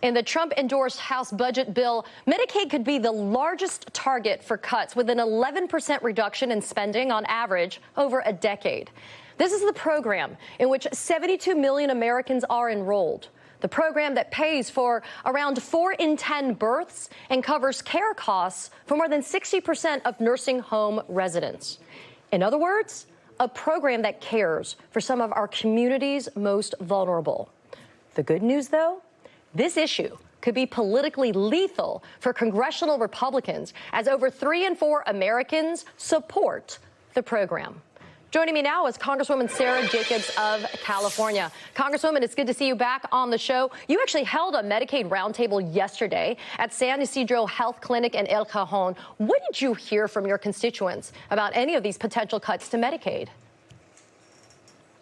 In the Trump-endorsed House budget bill, Medicaid could be the largest target for cuts, with an 11% reduction in spending on average over a decade. This is the program in which 72 million Americans are enrolled. The program that pays for around 4 in 10 births and covers care costs for more than 60% of nursing home residents. In other words, a program that cares for some of our community's most vulnerable. The good news, though? This issue could be politically lethal for congressional Republicans, as over 3 in 4 Americans support the program. Joining me now is Congresswoman Sara Jacobs of California. Congresswoman, it's good to see you back on the show. You actually held a Medicaid roundtable yesterday at San Ysidro Health Clinic in El Cajon. What did you hear from your constituents about any of these potential cuts to Medicaid?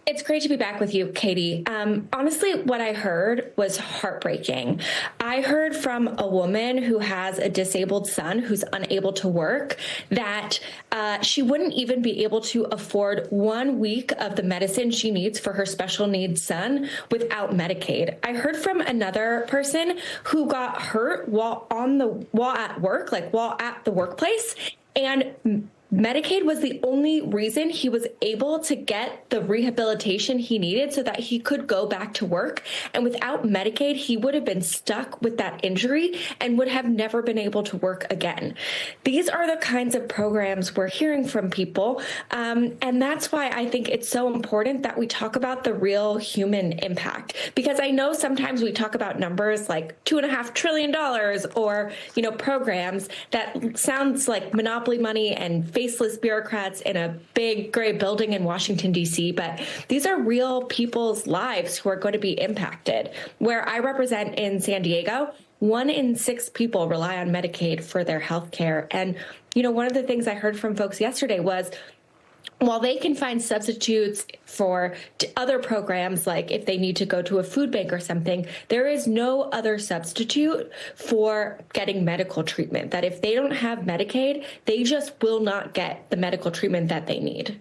It's great to be back with you, Katie. Honestly, what I heard was heartbreaking. I heard from a woman who has a disabled son who's unable to work that she wouldn't even be able to afford 1 week of the medicine she needs for her special needs son without Medicaid. I heard from another person who got hurt while at the workplace, and Medicaid was the only reason he was able to get the rehabilitation he needed so that he could go back to work. And without Medicaid, he would have been stuck with that injury and would have never been able to work again. These are the kinds of programs we're hearing from people. And that's why I think it's so important that we talk about the real human impact. Because I know sometimes we talk about numbers like $2.5 trillion or, programs that sounds like monopoly money and faceless bureaucrats in a big gray building in Washington, D.C., but these are real people's lives who are going to be impacted. Where I represent in San Diego, 1 in 6 people rely on Medicaid for their health care. And, one of the things I heard from folks yesterday was, while they can find substitutes for other programs, like if they need to go to a food bank or something, there is no other substitute for getting medical treatment. That if they don't have Medicaid, they just will not get the medical treatment that they need.